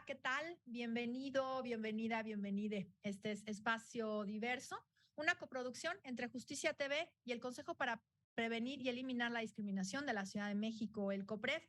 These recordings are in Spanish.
¿qué tal? Bienvenido, bienvenida, bienvenide. Este es Espacio Diverso, una coproducción entre Justicia TV y el Consejo para Prevenir y Eliminar la Discriminación de la Ciudad de México, el COPRED.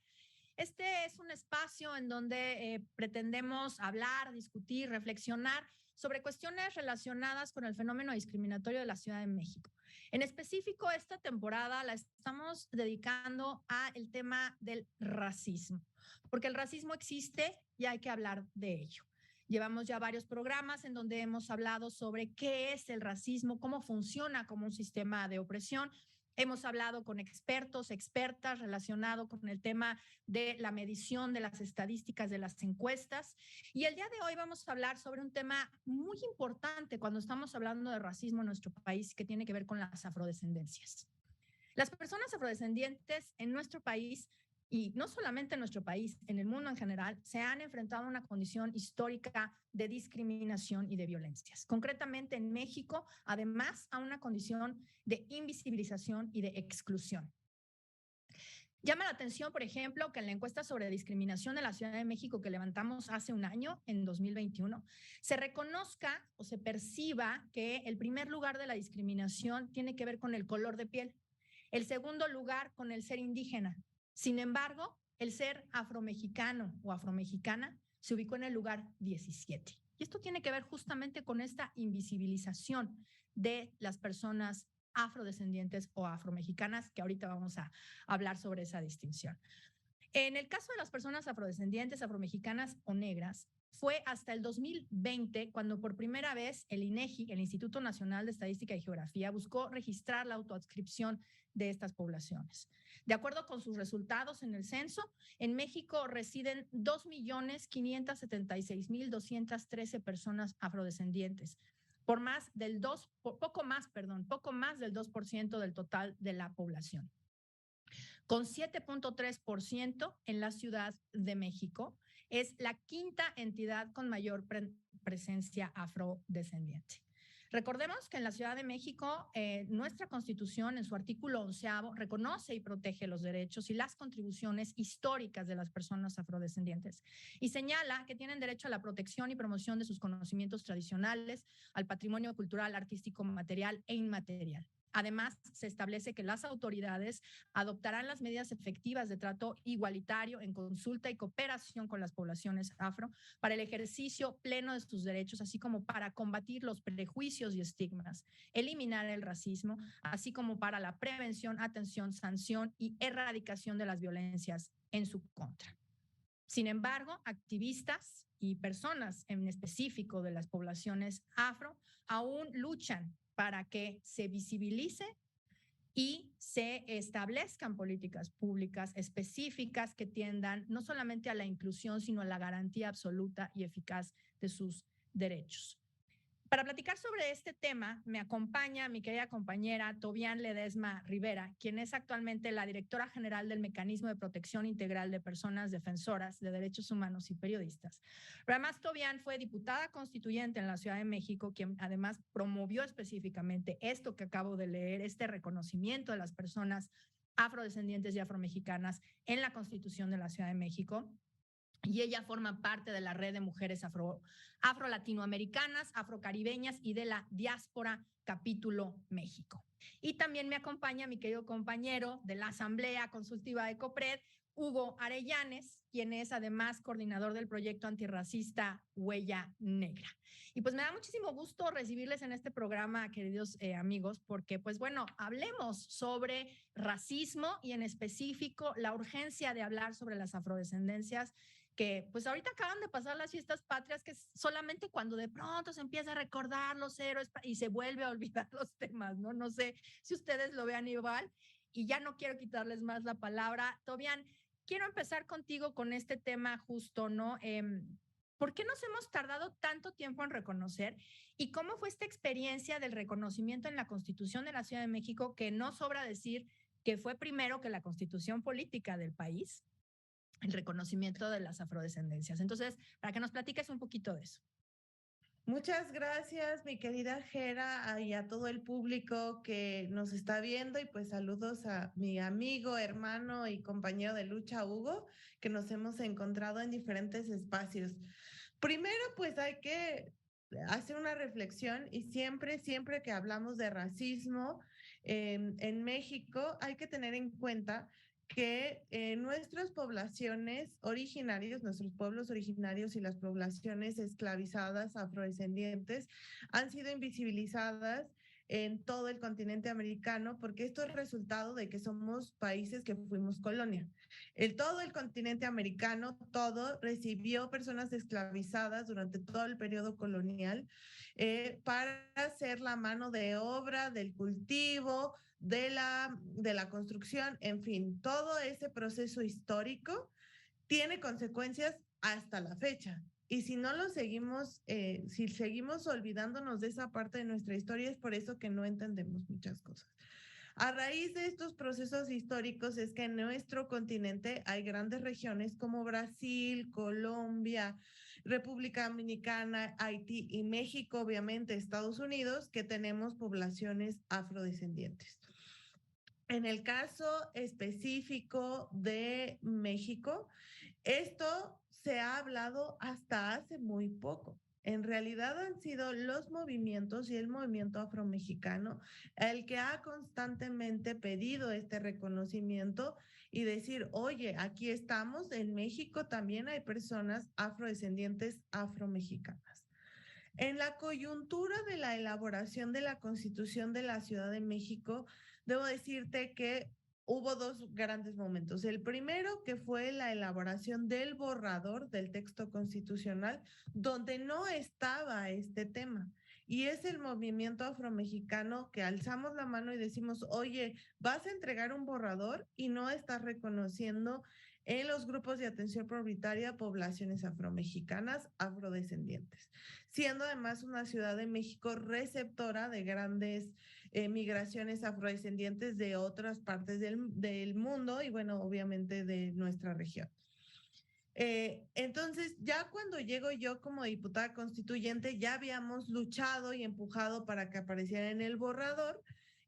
Este es un espacio en donde pretendemos hablar, discutir, reflexionar sobre cuestiones relacionadas con el fenómeno discriminatorio de la Ciudad de México. En específico, esta temporada la estamos dedicando al tema del racismo, porque el racismo existe y hay que hablar de ello. Llevamos ya varios programas en donde hemos hablado sobre qué es el racismo, cómo funciona como un sistema de opresión. Hemos hablado con expertos, expertas relacionado con el tema de la medición de las estadísticas de las encuestas. Y el día de hoy vamos a hablar sobre un tema muy importante cuando estamos hablando de racismo en nuestro país, que tiene que ver con las afrodescendencias. Las personas afrodescendientes en nuestro país, y no solamente en nuestro país, en el mundo en general, se han enfrentado a una condición histórica de discriminación y de violencias. Concretamente en México, además, a una condición de invisibilización y de exclusión. Llama la atención, por ejemplo, que en la encuesta sobre discriminación de la Ciudad de México que levantamos hace un año, en 2021, se reconozca o se perciba que el primer lugar de la discriminación tiene que ver con el color de piel, el segundo lugar con el ser indígena. Sin embargo, el ser afromexicano o afromexicana se ubicó en el lugar 17. Y esto tiene que ver justamente con esta invisibilización de las personas afrodescendientes o afromexicanas, que ahorita vamos a hablar sobre esa distinción. En el caso de las personas afrodescendientes, afromexicanas o negras, fue hasta el 2020 cuando por primera vez el INEGI, el Instituto Nacional de Estadística y Geografía, buscó registrar la autoadscripción de estas poblaciones. De acuerdo con sus resultados en el censo, en México residen 2.576.213 personas afrodescendientes, por más del poco más del 2% del total de la población. Con 7.3% en la Ciudad de México, es la quinta entidad con mayor presencia afrodescendiente. Recordemos que en la Ciudad de México, nuestra Constitución, en su artículo 11º, reconoce y protege los derechos y las contribuciones históricas de las personas afrodescendientes y señala que tienen derecho a la protección y promoción de sus conocimientos tradicionales, al patrimonio cultural, artístico, material e inmaterial. Además, se establece que las autoridades adoptarán las medidas efectivas de trato igualitario en consulta y cooperación con las poblaciones afro para el ejercicio pleno de sus derechos, así como para combatir los prejuicios y estigmas, eliminar el racismo, así como para la prevención, atención, sanción y erradicación de las violencias en su contra. Sin embargo, activistas y personas en específico de las poblaciones afro aún luchan para que se visibilice y se establezcan políticas públicas específicas que tiendan no solamente a la inclusión, sino a la garantía absoluta y eficaz de sus derechos. Para platicar sobre este tema, me acompaña mi querida compañera Tobián Ledesma Rivera, quien es actualmente la directora general del Mecanismo de Protección Integral de Personas Defensoras de Derechos Humanos y Periodistas. Pero además, Tobián fue diputada constituyente en la Ciudad de México, quien además promovió específicamente esto que acabo de leer, este reconocimiento de las personas afrodescendientes y afromexicanas en la Constitución de la Ciudad de México. Y ella forma parte de la red de mujeres afro-latinoamericanas, afrocaribeñas y de la diáspora Capítulo México. Y también me acompaña mi querido compañero de la Asamblea Consultiva de COPRED, Hugo Arellanes, quien es además coordinador del proyecto antirracista Huella Negra. Y pues me da muchísimo gusto recibirles en este programa, queridos amigos, porque pues bueno, hablemos sobre racismo y en específico la urgencia de hablar sobre las afrodescendencias, que pues ahorita acaban de pasar las fiestas patrias, que solamente cuando de pronto se empieza a recordar los héroes y se vuelve a olvidar los temas, ¿no? No sé si ustedes lo vean igual y ya no quiero quitarles más la palabra. Tobián, quiero empezar contigo con este tema justo, ¿no? ¿Por qué nos hemos tardado tanto tiempo en reconocer y cómo fue esta experiencia del reconocimiento en la Constitución de la Ciudad de México, que no sobra decir que fue primero que la Constitución política del país, el reconocimiento de las afrodescendencias? Entonces, para que nos platiques un poquito de eso. Muchas gracias, mi querida Jera, y a todo el público que nos está viendo y pues saludos a mi amigo, hermano y compañero de lucha, Hugo, que nos hemos encontrado en diferentes espacios. Primero, pues hay que hacer una reflexión y siempre que hablamos de racismo en México, hay que tener en cuenta que nuestras poblaciones originarias, nuestros pueblos originarios y las poblaciones esclavizadas afrodescendientes han sido invisibilizadas en todo el continente americano, porque esto es resultado de que somos países que fuimos colonia. Todo el continente americano, todo recibió personas esclavizadas durante todo el periodo colonial para ser la mano de obra del cultivo, de la construcción, en fin, todo ese proceso histórico tiene consecuencias hasta la fecha. Y si no lo seguimos, si seguimos olvidándonos de esa parte de nuestra historia, es por eso que no entendemos muchas cosas. A raíz de estos procesos históricos es que en nuestro continente hay grandes regiones como Brasil, Colombia, República Dominicana, Haití y México, obviamente Estados Unidos, que tenemos poblaciones afrodescendientes. En el caso específico de México, esto se ha hablado hasta hace muy poco. En realidad han sido los movimientos y el movimiento afromexicano el que ha constantemente pedido este reconocimiento y decir, oye, aquí estamos, en México también hay personas afrodescendientes afromexicanas. En la coyuntura de la elaboración de la Constitución de la Ciudad de México, debo decirte que hubo dos grandes momentos. El primero, que fue la elaboración del borrador del texto constitucional, donde no estaba este tema. Y es el movimiento afromexicano que alzamos la mano y decimos, oye, vas a entregar un borrador y no estás reconociendo en los grupos de atención prioritaria poblaciones afromexicanas, afrodescendientes, siendo además una Ciudad de México receptora de grandes migraciones afrodescendientes de otras partes del mundo y bueno, obviamente de nuestra región. Entonces, ya cuando llego yo como diputada constituyente, ya habíamos luchado y empujado para que apareciera en el borrador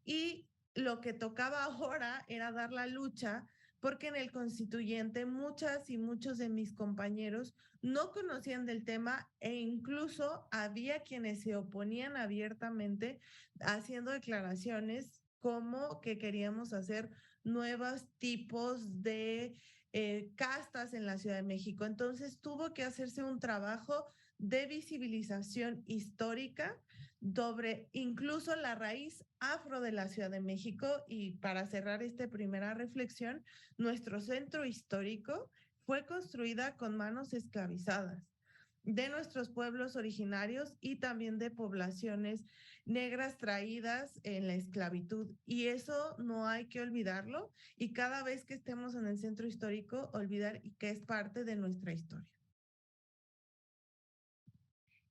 y lo que tocaba ahora era dar la lucha porque en el constituyente muchas y muchos de mis compañeros no conocían del tema e incluso había quienes se oponían abiertamente haciendo declaraciones como que queríamos hacer nuevos tipos de castas en la Ciudad de México. Entonces tuvo que hacerse un trabajo de visibilización histórica sobre incluso la raíz afro de la Ciudad de México. Y para cerrar esta primera reflexión, nuestro centro histórico fue construida con manos esclavizadas de nuestros pueblos originarios y también de poblaciones negras traídas en la esclavitud. Y eso no hay que olvidarlo y cada vez que estemos en el centro histórico, olvidar que es parte de nuestra historia.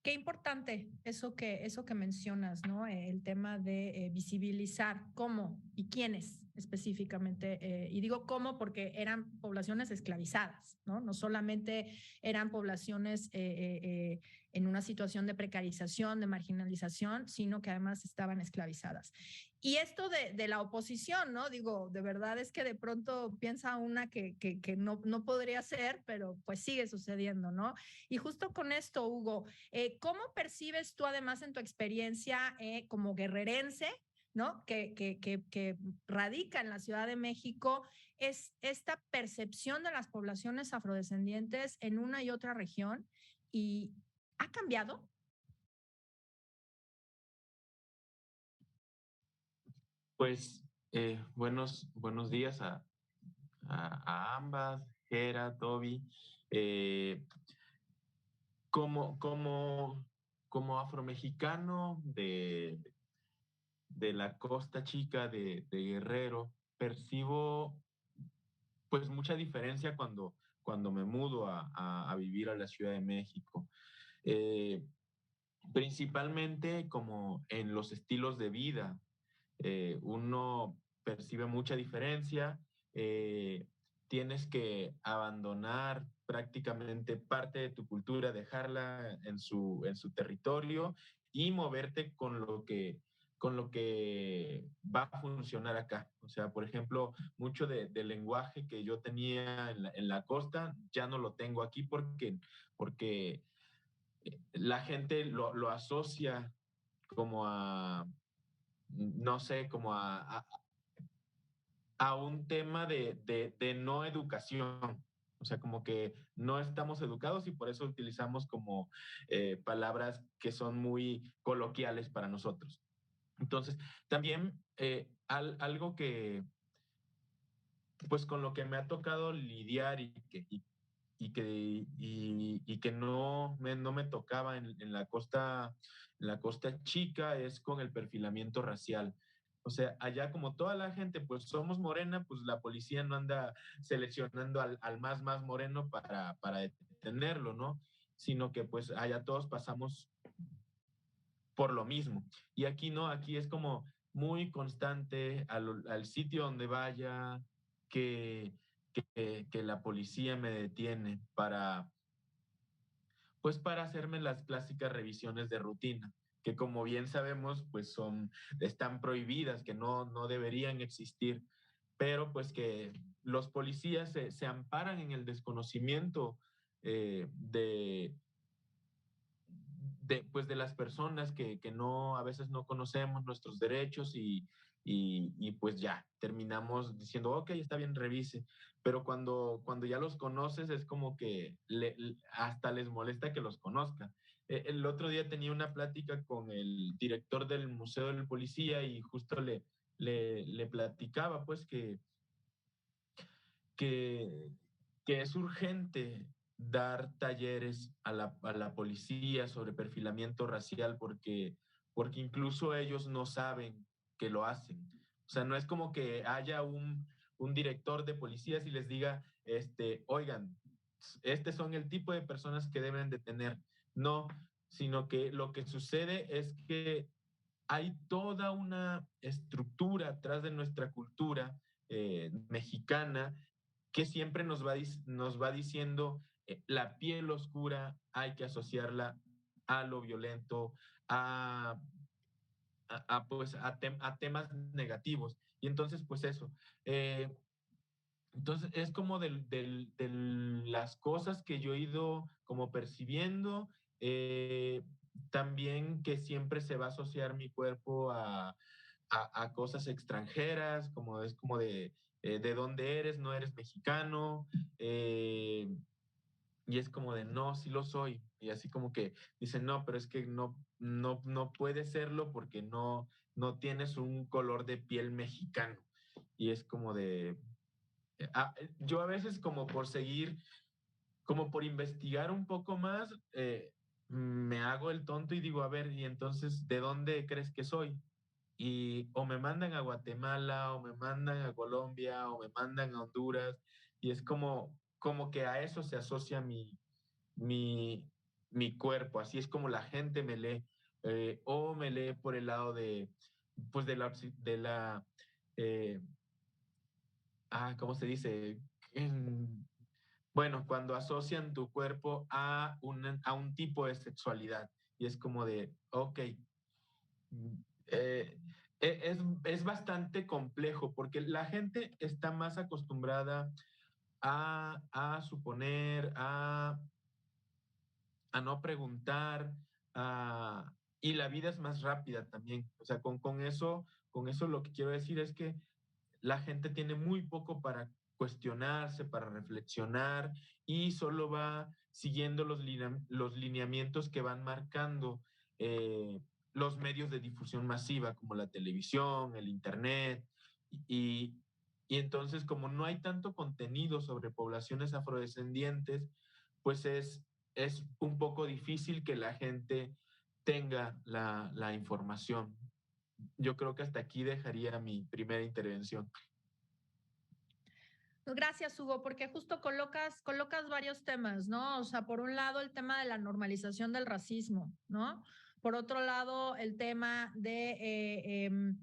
Qué importante eso que mencionas, ¿no? El tema de visibilizar cómo y quiénes específicamente. Y digo cómo porque eran poblaciones esclavizadas, ¿no? No solamente eran poblaciones en una situación de precarización, de marginalización, sino que además estaban esclavizadas. Y esto de la oposición, ¿no? Digo, de verdad es que de pronto piensa una que no podría ser, pero pues sigue sucediendo, ¿no? Y justo con esto, Hugo, ¿cómo percibes tú además en tu experiencia como guerrerense, ¿no? Que radica en la Ciudad de México, es esta percepción de las poblaciones afrodescendientes en una y otra región? ¿Y ha cambiado? Pues buenos días a ambas, Gera, Toby. Eh, como, como, como afromexicano de la Costa Chica de Guerrero, percibo pues mucha diferencia cuando me mudo a vivir a la Ciudad de México. Eh, Principalmente como en los estilos de vida. Uno percibe mucha diferencia. tienes que abandonar prácticamente parte de tu cultura, dejarla en su territorio y moverte con lo que va a funcionar acá. O sea, por ejemplo, mucho del lenguaje que yo tenía en la costa ya no lo tengo aquí porque la gente lo asocia como a, no sé, como a un tema de no educación. O sea, como que no estamos educados y por eso utilizamos como palabras que son muy coloquiales para nosotros. Entonces, también algo que, pues con lo que me ha tocado lidiar y que no me tocaba en la costa chica es con el perfilamiento racial. O sea, allá como toda la gente, pues somos morena, pues la policía no anda seleccionando al más moreno para detenerlo, ¿no? Sino que pues allá todos pasamos por lo mismo. Y aquí no, aquí es como muy constante al sitio donde vaya, que, que la policía me detiene pues para hacerme las clásicas revisiones de rutina, que como bien sabemos, pues están prohibidas, que no deberían existir, pero pues que los policías se amparan en el desconocimiento pues de las personas que no, a veces no conocemos nuestros derechos y pues ya terminamos diciendo, ok, está bien, revise. Pero cuando ya los conoces es como que hasta les molesta que los conozca. El otro día tenía una plática con el director del Museo del Policía y justo le platicaba pues que, que es urgente dar talleres a la policía sobre perfilamiento racial porque incluso ellos no saben que lo hacen. O sea, no es como que haya un director de policías y les diga, oigan, este son el tipo de personas que deben de tener. No, sino que lo que sucede es que hay toda una estructura atrás de nuestra cultura mexicana que siempre nos va diciendo la piel oscura hay que asociarla a lo violento, a, pues, a temas negativos. Y entonces, pues eso. Entonces, es como de las cosas que yo he ido como percibiendo, también que siempre se va a asociar mi cuerpo a cosas extranjeras, como es como de dónde eres, no eres mexicano, y es como de, no, sí lo soy, y así como que dicen, no, pero es que no puede serlo porque no tienes un color de piel mexicano, y es como de, yo a veces como por seguir, como por investigar un poco más, me hago el tonto y digo, a ver, y entonces, ¿de dónde crees que soy? Y o me mandan a Guatemala, o me mandan a Colombia, o me mandan a Honduras, y es como que a eso se asocia mi, mi cuerpo, así es como la gente me lee, o me lee por el lado pues eh, ¿cómo se dice? Bueno, cuando asocian tu cuerpo a un tipo de sexualidad, y es como de, ok, eh, es bastante complejo porque la gente está más acostumbrada a suponer, a no preguntar, y la vida es más rápida también. O sea, con eso lo que quiero decir es que la gente tiene muy poco para cuestionarse, para reflexionar y solo va siguiendo los lineamientos que van marcando los medios de difusión masiva como la televisión, el internet y, y entonces como no hay tanto contenido sobre poblaciones afrodescendientes, pues es un poco difícil que la gente tenga la información. Yo creo que hasta aquí dejaría mi primera intervención. Gracias, Hugo, porque justo colocas varios temas, ¿no? O sea, por un lado, el tema de la normalización del racismo, ¿no? Por otro lado, el tema del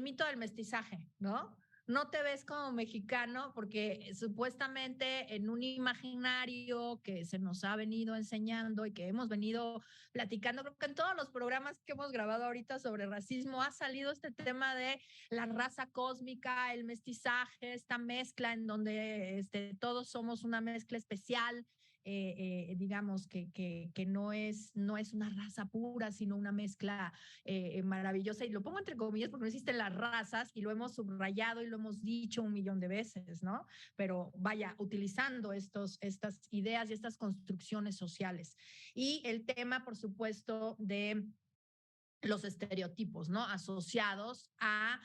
mito del mestizaje, ¿no? no te ves como mexicano porque supuestamente en un imaginario que se nos ha venido enseñando y que hemos venido platicando, creo que en todos los programas que hemos grabado ahorita sobre racismo ha salido este tema de la raza cósmica, el mestizaje, esta mezcla en donde todos somos una mezcla especial. Digamos que no es una raza pura, sino una mezcla maravillosa. Y lo pongo entre comillas porque no existen las razas y lo hemos subrayado y lo hemos dicho 1 millón de veces, ¿no? Pero vaya, utilizando estas ideas y estas construcciones sociales. Y el tema, por supuesto, de los estereotipos, ¿no? Asociados a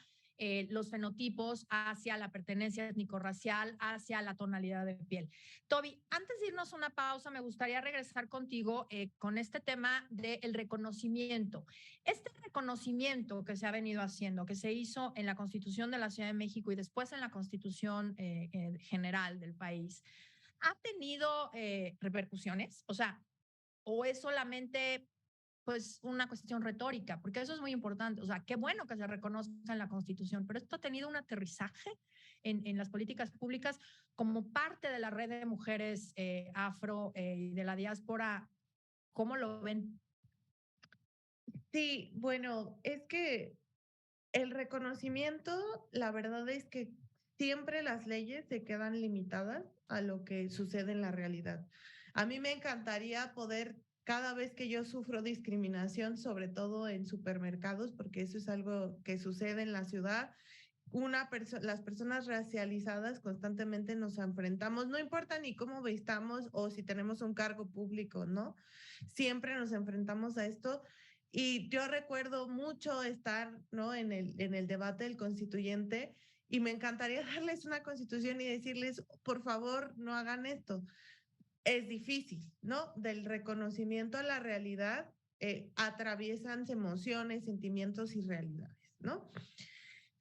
los fenotipos, hacia la pertenencia étnico-racial, hacia la tonalidad de piel. Toby, antes de irnos a una pausa, me gustaría regresar contigo con este tema del reconocimiento. Este reconocimiento que se ha venido haciendo, que se hizo en la Constitución de la Ciudad de México y después en la Constitución general del país, ¿ha tenido repercusiones? O sea, ¿o es solamente pues una cuestión retórica? Porque eso es muy importante. O sea, qué bueno que se reconozca en la Constitución, pero esto ha tenido un aterrizaje en las políticas públicas como parte de la red de mujeres afro y de la diáspora. ¿Cómo lo ven? Sí, bueno, es que el reconocimiento, la verdad es que siempre las leyes se quedan limitadas a lo que sucede en la realidad. A mí me encantaría poder, cada vez que yo sufro discriminación, sobre todo en supermercados, porque eso es algo que sucede en la ciudad, las personas racializadas constantemente nos enfrentamos, no importa ni cómo vistamos o si tenemos un cargo público, ¿no? Siempre nos enfrentamos a esto. Y yo recuerdo mucho estar, ¿no? En el debate del constituyente y me encantaría darles una constitución y decirles, por favor, no hagan esto. Es difícil, ¿no? Del reconocimiento a la realidad atraviesan emociones, sentimientos y realidades, ¿no?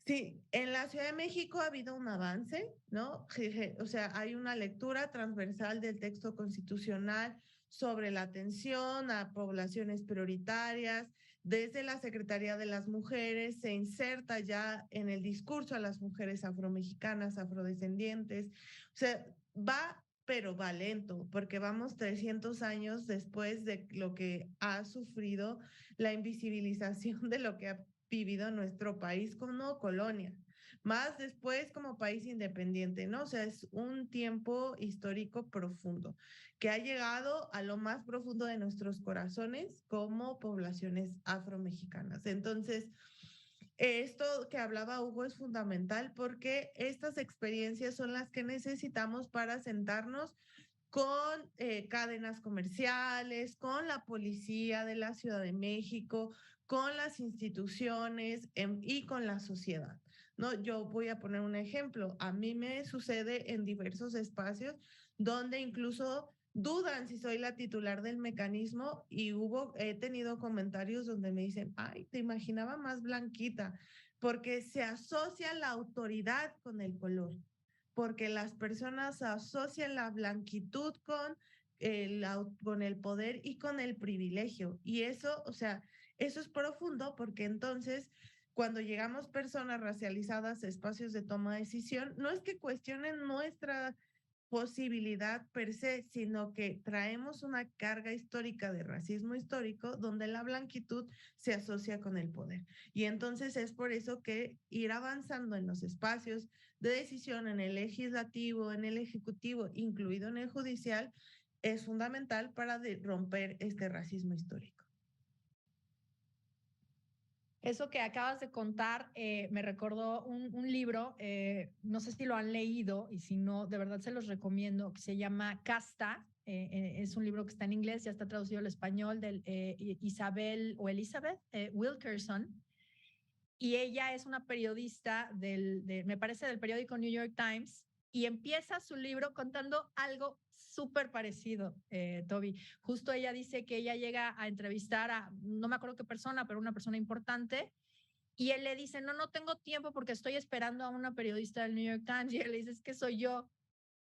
Sí, en la Ciudad de México ha habido un avance, ¿no? O sea, hay una lectura transversal del texto constitucional sobre la atención a poblaciones prioritarias. Desde la Secretaría de las Mujeres se inserta ya en el discurso a las mujeres afromexicanas, afrodescendientes. O sea, va, pero va lento, porque vamos 300 años después de lo que ha sufrido la invisibilización de lo que ha vivido nuestro país como colonia, más después como país independiente, ¿no? O sea, es un tiempo histórico profundo que ha llegado a lo más profundo de nuestros corazones como poblaciones afromexicanas. Entonces, esto que hablaba Hugo es fundamental porque estas experiencias son las que necesitamos para sentarnos con cadenas comerciales, con la policía de la Ciudad de México, con las instituciones y con la sociedad. ¿No? Yo voy a poner un ejemplo. A mí me sucede en diversos espacios donde incluso dudan si soy la titular del mecanismo y he tenido comentarios donde me dicen, ay, te imaginaba más blanquita, porque se asocia la autoridad con el color, porque las personas asocian la blanquitud con el poder y con el privilegio. Y eso, o sea, eso es profundo porque entonces cuando llegamos personas racializadas a espacios de toma de decisión, no es que cuestionen nuestra posibilidad per se, sino que traemos una carga histórica de racismo histórico donde la blanquitud se asocia con el poder. Y entonces es por eso que ir avanzando en los espacios de decisión, en el legislativo, en el ejecutivo, incluido en el judicial, es fundamental para romper este racismo histórico. Eso que acabas de contar me recordó un libro, no sé si lo han leído y si no, de verdad se los recomiendo, que se llama Casta. Es un libro que está en inglés, ya está traducido al español, de Isabel o Elizabeth Wilkerson. Y ella es una periodista me parece, del periódico New York Times, y empieza su libro contando algo súper parecido, Toby. Justo ella dice que ella llega a entrevistar a, no me acuerdo qué persona, pero una persona importante, y él le dice, no, no tengo tiempo porque estoy esperando a una periodista del New York Times, y él le dice, es que soy yo.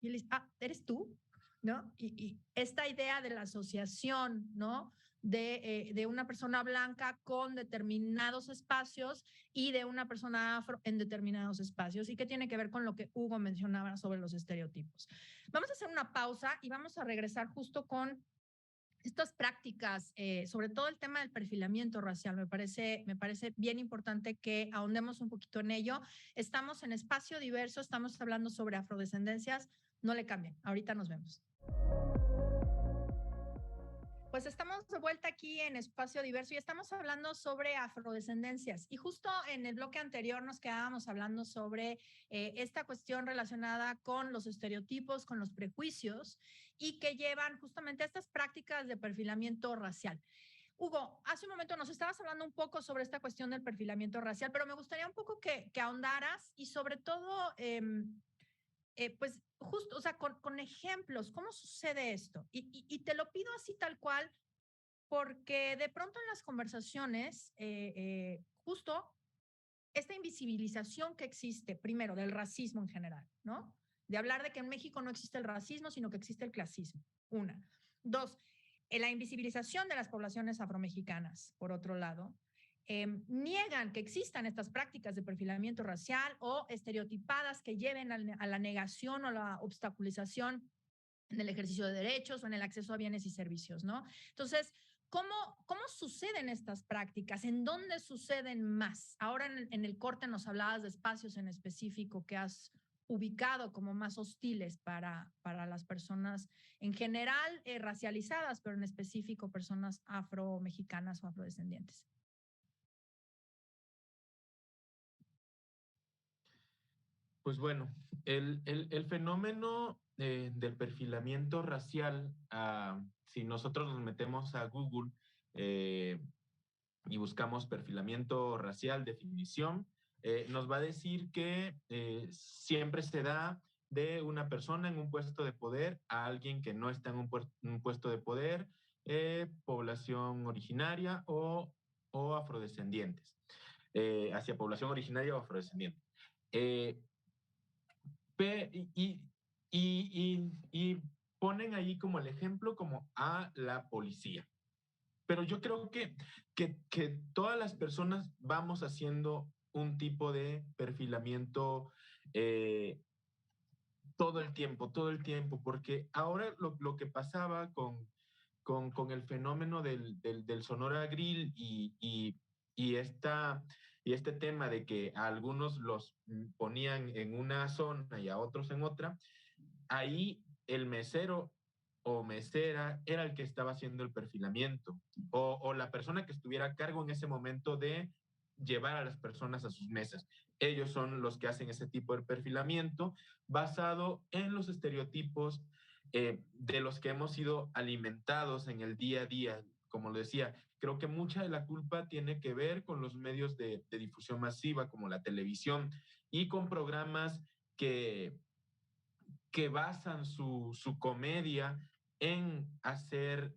Y él dice, ah, ¿eres tú? ¿No? Y esta idea de la asociación, ¿no? de una persona blanca con determinados espacios y de una persona afro en determinados espacios, y que tiene que ver con lo que Hugo mencionaba sobre los estereotipos. Vamos a hacer una pausa y vamos a regresar justo con estas prácticas, sobre todo el tema del perfilamiento racial. Me parece bien importante que ahondemos un poquito en ello. Estamos en Espacio Diverso, estamos hablando sobre afrodescendencias. No le cambien, ahorita nos vemos. Pues estamos de vuelta aquí en Espacio Diverso y estamos hablando sobre afrodescendencias. Y justo en el bloque anterior nos quedábamos hablando sobre esta cuestión relacionada con los estereotipos, con los prejuicios, y que llevan justamente a estas prácticas de perfilamiento racial. Hugo, hace un momento nos estabas hablando un poco sobre esta cuestión del perfilamiento racial, pero me gustaría un poco que ahondaras y sobre todo, pues justo, o sea, con ejemplos, ¿cómo sucede esto? Y te lo pido así tal cual, porque de pronto en las conversaciones, justo esta invisibilización que existe, primero, del racismo en general, ¿no? De hablar de que en México no existe el racismo, sino que existe el clasismo. Una. Dos, la invisibilización de las poblaciones afromexicanas, por otro lado. Niegan que existan estas prácticas de perfilamiento racial o estereotipadas que lleven a la negación o la obstaculización en el ejercicio de derechos o en el acceso a bienes y servicios, ¿no? Entonces, ¿cómo suceden estas prácticas? ¿En dónde suceden más? Ahora en el corte nos hablabas de espacios en específico que has ubicado como más hostiles para las personas en general racializadas, pero en específico personas afromexicanas o afrodescendientes. Pues bueno, el fenómeno del perfilamiento racial, si nosotros nos metemos a Google eh, y buscamos perfilamiento racial, definición, nos va a decir que siempre se da de una persona en un puesto de poder a alguien que no está en un puesto de poder, población originaria o afrodescendientes, hacia población originaria o afrodescendiente. Y, y ponen ahí como el ejemplo como a la policía. Pero yo creo que todas las personas vamos haciendo un tipo de perfilamiento todo el tiempo, porque ahora lo que pasaba con el fenómeno del Sonora Grill y este tema de que a algunos los ponían en una zona y a otros en otra, ahí el mesero o mesera era el que estaba haciendo el perfilamiento o la persona que estuviera a cargo en ese momento de llevar a las personas a sus mesas. Ellos son los que hacen ese tipo de perfilamiento basado en los estereotipos de los que hemos sido alimentados en el día a día. Como lo decía, creo que mucha de la culpa tiene que ver con los medios de difusión masiva, como la televisión, y con programas que basan su comedia en hacer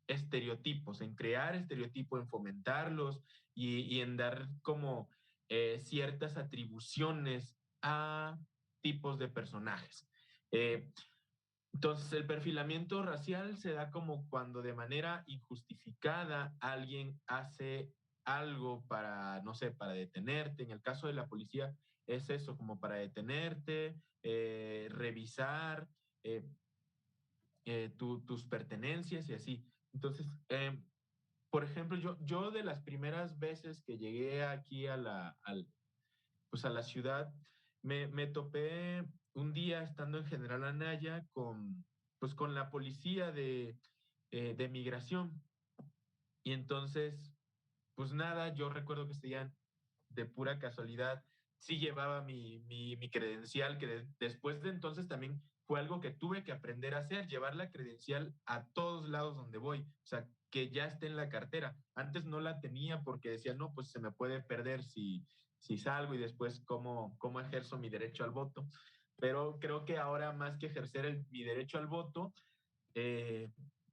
estereotipos, en crear estereotipos, en fomentarlos y en dar como ciertas atribuciones a tipos de personajes. Entonces, el perfilamiento racial se da como cuando de manera injustificada alguien hace algo para, no sé, para detenerte. En el caso de la policía es eso, como para detenerte, revisar tus pertenencias y así. Entonces, por ejemplo, yo de las primeras veces que llegué aquí pues a la ciudad, me topé un día estando en General Anaya pues con la policía de migración. Y entonces, pues nada, yo recuerdo que estaban de pura casualidad, sí llevaba mi credencial, que después de entonces también fue algo que tuve que aprender a hacer, llevar la credencial a todos lados donde voy, o sea, que ya esté en la cartera. Antes no la tenía porque decía, no, pues se me puede perder si salgo y después cómo ejerzo mi derecho al voto. Pero creo que ahora más que ejercer mi derecho al voto,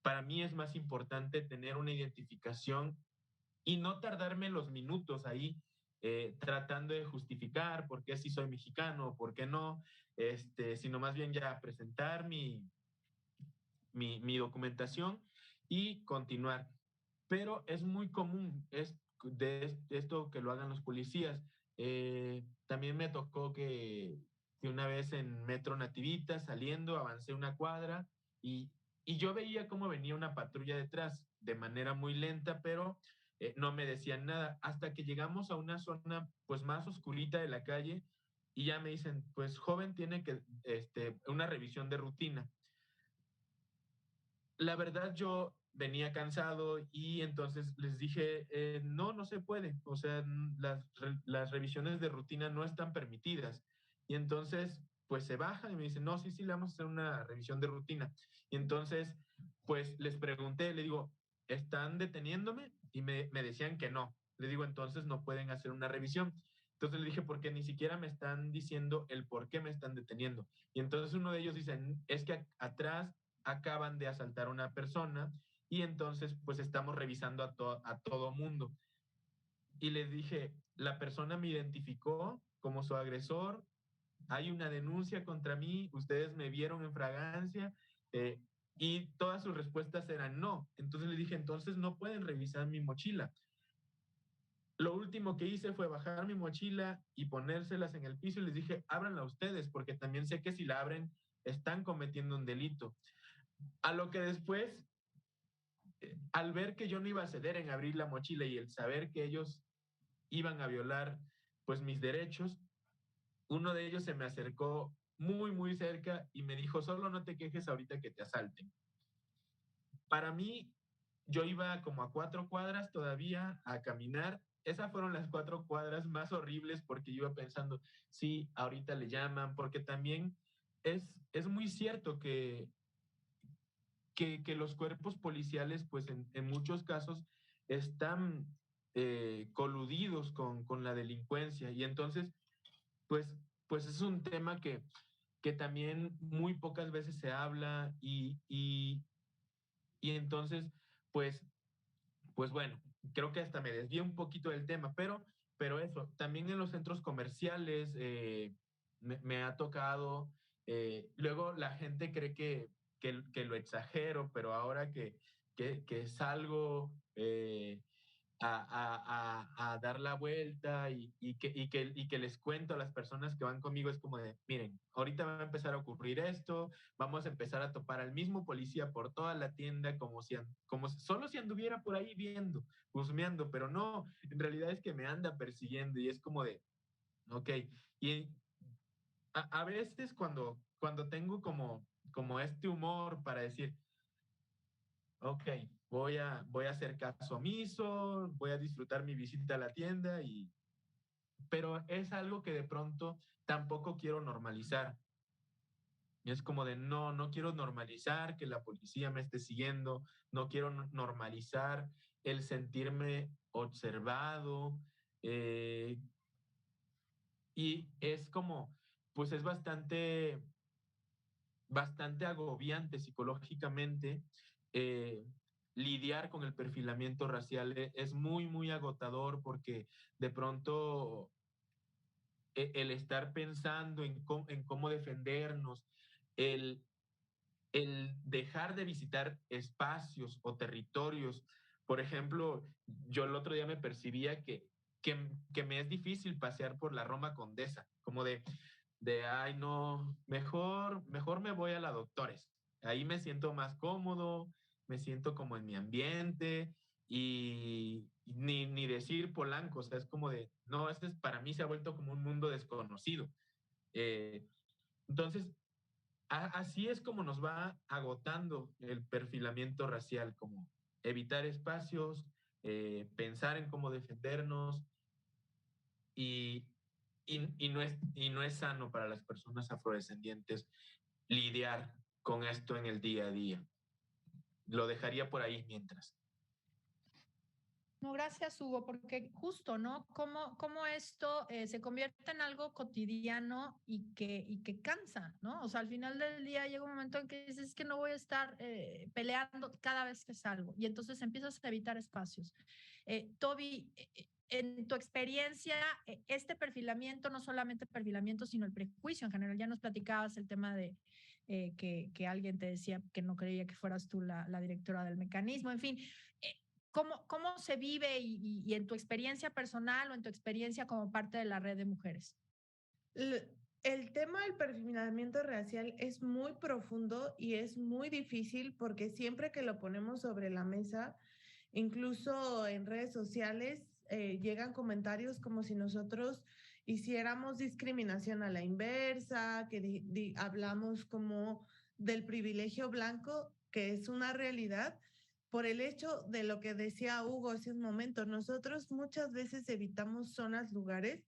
para mí es más importante tener una identificación y no tardarme los minutos ahí tratando de justificar por qué sí soy mexicano, por qué no, sino más bien ya presentar mi documentación y continuar. Pero es muy común esto que lo hagan los policías. También me tocó que una vez en Metro Nativitas, saliendo, avancé una cuadra y, y yo veía cómo venía una patrulla detrás de manera muy lenta, pero no me decían nada, hasta que llegamos a una zona pues más oscurita de la calle y ya me dicen, pues joven, tiene que, una revisión de rutina. La verdad yo venía cansado y entonces les dije, no, no se puede, o sea, las revisiones de rutina no están permitidas. Y entonces, pues se bajan y me dicen, no, sí, sí, le vamos a hacer una revisión de rutina. Y entonces, pues les pregunté, le digo, ¿están deteniéndome? Y me decían que no. Le digo, entonces no pueden hacer una revisión. Entonces le dije, porque ni siquiera me están diciendo el por qué me están deteniendo. Y entonces uno de ellos dice, es que atrás acaban de asaltar a una persona y entonces pues estamos revisando a todo mundo. Y les dije, la persona me identificó como su agresor, hay una denuncia contra mí, ustedes me vieron en fragancia y todas sus respuestas eran no. Entonces le dije, entonces no pueden revisar mi mochila. Lo último que hice fue bajar mi mochila y ponérselas en el piso y les dije, ábranla ustedes, porque también sé que si la abren están cometiendo un delito. A lo que después, al ver que yo no iba a ceder en abrir la mochila y el saber que ellos iban a violar pues mis derechos, uno de ellos se me acercó muy, muy cerca y me dijo, solo no te quejes ahorita que te asalten. Para mí, yo iba como a 4 cuadras todavía a caminar. Esas fueron las 4 cuadras más horribles porque yo iba pensando, sí, ahorita le llaman, porque también es muy cierto que los cuerpos policiales, pues en muchos casos, están coludidos con la delincuencia. Y entonces, pues, pues es un tema que también muy pocas veces se habla y entonces, pues, pues bueno, creo que hasta me desvié un poquito del tema, pero eso, también en los centros comerciales me ha tocado, luego la gente cree que lo exagero, pero ahora que salgo a dar la vuelta y que les cuento a las personas que van conmigo, es como de, miren, ahorita va a empezar a ocurrir esto, vamos a empezar a topar al mismo policía por toda la tienda solo si anduviera por ahí viendo, husmeando, pero no, en realidad es que me anda persiguiendo y es como de, ok, y a veces cuando tengo como este humor para decir, ok, voy a hacer caso omiso, voy a disfrutar mi visita a la tienda pero es algo que de pronto tampoco quiero normalizar. Y es como de, no, no quiero normalizar que la policía me esté siguiendo, no quiero normalizar el sentirme observado. eh, y es como, pues es bastante agobiante psicológicamente. eh, Lidiar con el perfilamiento racial es muy, muy agotador porque de pronto el estar pensando en cómo defendernos, el, el dejar de visitar espacios o territorios. Por ejemplo, yo el otro día me percibía que me es difícil pasear por la Roma Condesa, como ay, no, mejor me voy a la Doctores. Ahí me siento más cómodo, me siento como en mi ambiente y ni decir Polanco, o sea, es como de, no, para mí se ha vuelto como un mundo desconocido. Eh, entonces, así es como nos va agotando el perfilamiento racial, como evitar espacios, pensar en cómo defendernos y, y no es sano para las personas afrodescendientes lidiar con esto en el día a día. Lo dejaría por ahí mientras. No, gracias, Hugo, porque justo, ¿no? Cómo esto se convierte en algo cotidiano y que cansa, ¿no? O sea, al final del día llega un momento en que dices que no voy a estar peleando cada vez que salgo y entonces empiezas a evitar espacios. Toby, en tu experiencia, este perfilamiento, no solamente el perfilamiento, sino el prejuicio en general, ya nos platicabas el tema que alguien te decía que no creía que fueras tú la directora del mecanismo, en fin. ¿Cómo se vive y en tu experiencia personal o en tu experiencia como parte de la red de mujeres? El tema del perfilamiento racial es muy profundo y es muy difícil porque siempre que lo ponemos sobre la mesa, incluso en redes sociales, llegan comentarios como si nosotros hiciéramos discriminación a la inversa, que hablamos como del privilegio blanco, que es una realidad por el hecho de lo que decía Hugo hace un momento. Nosotros muchas veces evitamos zonas, lugares,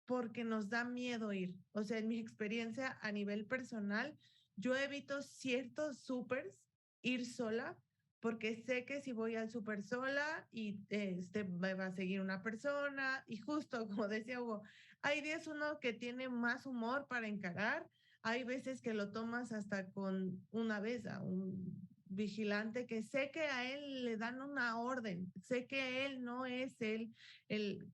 porque nos da miedo ir. O sea, en mi experiencia a nivel personal, yo evito ciertos supers ir sola porque sé que si voy al súper sola y me va a seguir una persona y justo como decía Hugo, hay días uno que tiene más humor para encarar, hay veces que lo tomas hasta con una vez a un vigilante que sé que a él le dan una orden, sé que él no es el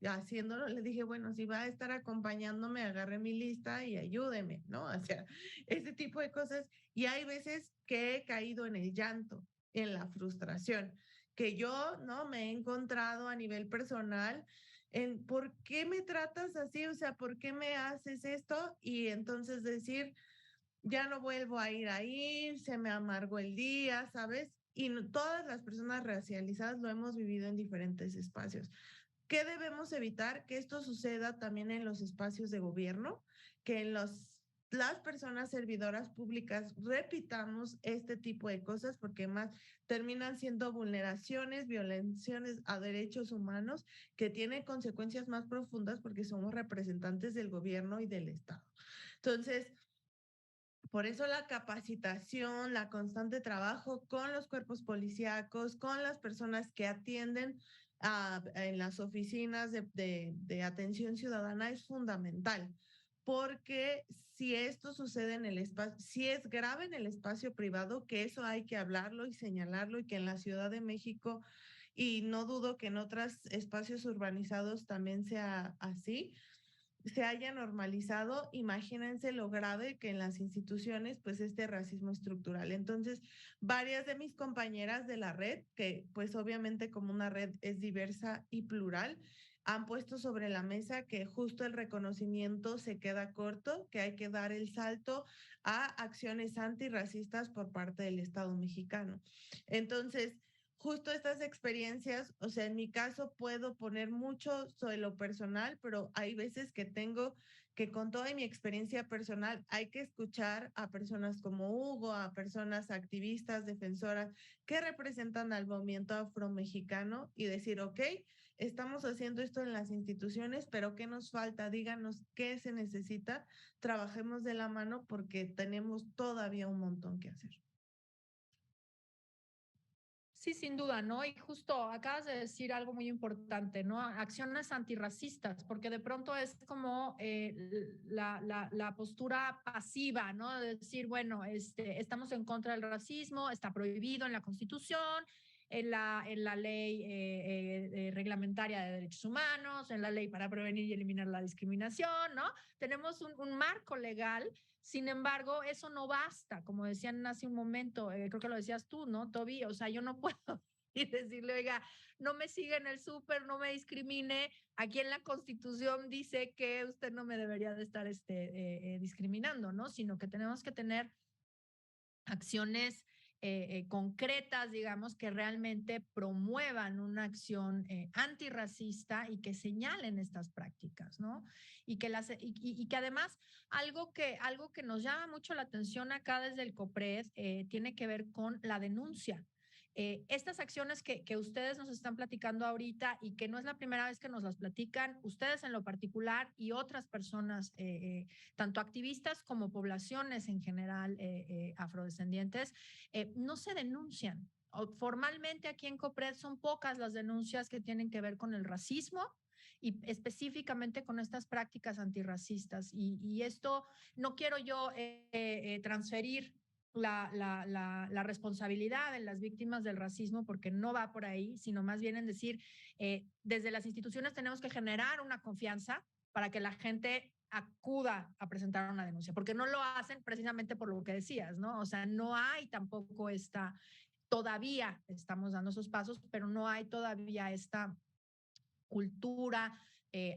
haciéndolo, le dije, bueno, si va a estar acompañándome, agarre mi lista y ayúdeme, ¿no? O sea, ese tipo de cosas. Y hay veces que he caído en el llanto, en la frustración, que yo, ¿no? Me he encontrado a nivel personal en por qué me tratas así, o sea, por qué me haces esto y entonces decir, ya no vuelvo a ir ahí, se me amargó el día, ¿sabes? Y todas las personas racializadas lo hemos vivido en diferentes espacios. ¿Qué debemos evitar? Que esto suceda también en los espacios de gobierno, que en las personas servidoras públicas repitamos este tipo de cosas porque más terminan siendo vulneraciones, violaciones a derechos humanos que tienen consecuencias más profundas porque somos representantes del gobierno y del Estado. Entonces, por eso la capacitación, la constante trabajo con los cuerpos policíacos, con las personas que atienden en las oficinas de atención ciudadana es fundamental, porque si esto sucede en el espacio, si es grave en el espacio privado, que eso hay que hablarlo y señalarlo y que en la Ciudad de México, y no dudo que en otros espacios urbanizados también sea así, se haya normalizado, imagínense lo grave que en las instituciones, pues este racismo estructural. Entonces, varias de mis compañeras de la red, que pues obviamente como una red es diversa y plural, han puesto sobre la mesa que justo el reconocimiento se queda corto, que hay que dar el salto a acciones antirracistas por parte del Estado mexicano. Entonces, justo estas experiencias, o sea, en mi caso puedo poner mucho sobre lo personal, pero hay veces que tengo que con toda mi experiencia personal hay que escuchar a personas como Hugo, a personas activistas, defensoras que representan al movimiento afromexicano y decir, ok, estamos haciendo esto en las instituciones, pero ¿qué nos falta? Díganos qué se necesita, trabajemos de la mano porque tenemos todavía un montón que hacer. Sí, sin duda, ¿no? Y justo acabas de decir algo muy importante, ¿no? Acciones antirracistas, porque de pronto es como la postura pasiva, ¿no? De decir, bueno, estamos en contra del racismo, está prohibido en la Constitución, en la ley reglamentaria de derechos humanos, en la ley para prevenir y eliminar la discriminación, ¿no? Tenemos un marco legal. Sin embargo, eso no basta, como decían hace un momento, creo que lo decías tú, ¿no, Toby? O sea, yo no puedo y decirle, oiga, no me siga en el súper, no me discrimine. Aquí en la Constitución dice que usted no me debería de estar discriminando, ¿no? Sino que tenemos que tener acciones concretas, digamos, que realmente promuevan una acción antirracista y que señalen estas prácticas, ¿no? Y que además algo que nos llama mucho la atención acá desde el COPRED tiene que ver con la denuncia. Estas acciones que ustedes nos están platicando ahorita y que no es la primera vez que nos las platican, ustedes en lo particular y otras personas, tanto activistas como poblaciones en general afrodescendientes, no se denuncian. Formalmente aquí en COPRED son pocas las denuncias que tienen que ver con el racismo y específicamente con estas prácticas antirracistas. Y esto no quiero yo transferir la responsabilidad de las víctimas del racismo, porque no va por ahí, sino más bien en decir, desde las instituciones tenemos que generar una confianza para que la gente acuda a presentar una denuncia, porque no lo hacen precisamente por lo que decías, ¿no? O sea, no hay tampoco todavía estamos dando esos pasos, pero no hay todavía esta cultura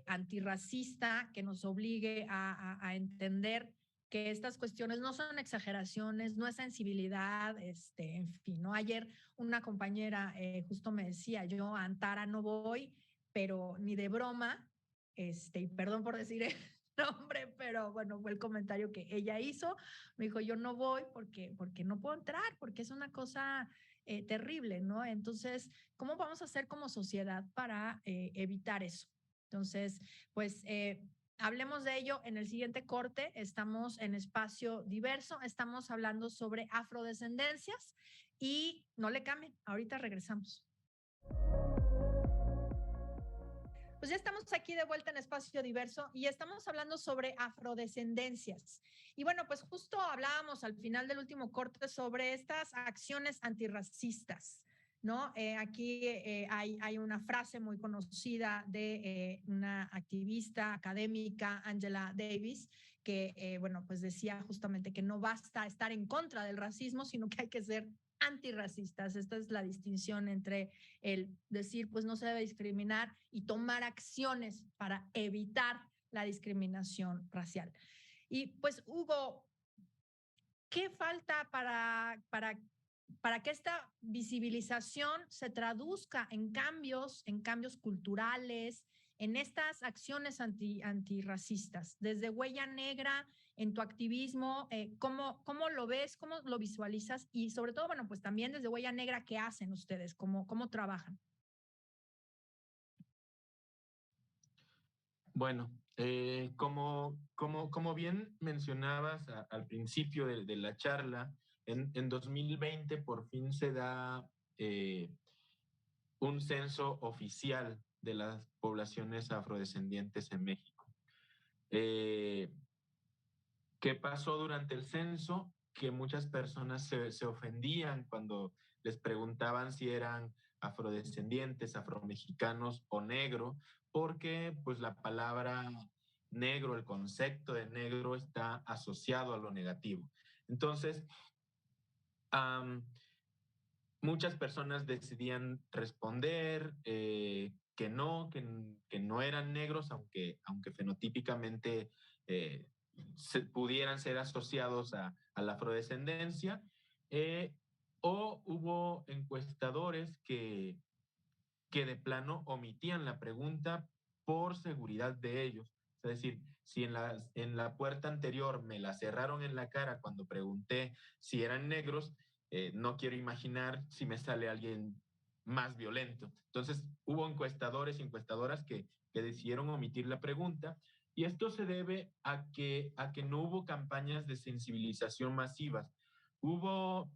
antirracista que nos obligue a entender que estas cuestiones no son exageraciones, no es sensibilidad, en fin, ¿no? Ayer una compañera justo me decía, yo a Antara no voy, pero ni de broma, y perdón por decir el nombre, pero bueno, fue el comentario que ella hizo, me dijo, yo no voy porque no puedo entrar, porque es una cosa terrible, ¿no? Entonces, ¿cómo vamos a hacer como sociedad para evitar eso? Entonces, pues hablemos de ello en el siguiente corte. Estamos en Espacio Diverso, estamos hablando sobre afrodescendencias y no le cambien, ahorita regresamos. Pues ya estamos aquí de vuelta en Espacio Diverso y estamos hablando sobre afrodescendencias. Y bueno, pues justo hablábamos al final del último corte sobre estas acciones antirracistas, ¿no? Aquí hay una frase muy conocida de una activista académica, Angela Davis, que, bueno, pues decía justamente que no basta estar en contra del racismo, sino que hay que ser antirracistas. Esta es la distinción entre el decir, pues no se debe discriminar y tomar acciones para evitar la discriminación racial. Y pues, Hugo, ¿qué falta para que esta visibilización se traduzca en cambios culturales, en estas acciones antirracistas? Desde Huella Negra, en tu activismo, ¿cómo lo ves, cómo lo visualizas? Y sobre todo, bueno, pues también desde Huella Negra, ¿qué hacen ustedes? ¿Cómo trabajan? Bueno, como bien mencionabas al principio de la charla, en 2020 por fin se da un censo oficial de las poblaciones afrodescendientes en México. ¿Qué pasó durante el censo? Que muchas personas se ofendían cuando les preguntaban si eran afrodescendientes, afromexicanos o negro, porque pues la palabra negro, el concepto de negro está asociado a lo negativo. Entonces, muchas personas decidían responder que no eran negros, aunque fenotípicamente pudieran ser asociados a la afrodescendencia, eh, o hubo encuestadores que de plano omitían la pregunta por seguridad de ellos. Es decir, si en la puerta anterior me la cerraron en la cara cuando pregunté si eran negros, no quiero imaginar si me sale alguien más violento. Entonces, hubo encuestadores y encuestadoras que decidieron omitir la pregunta, y esto se debe a que no hubo campañas de sensibilización masivas. Hubo,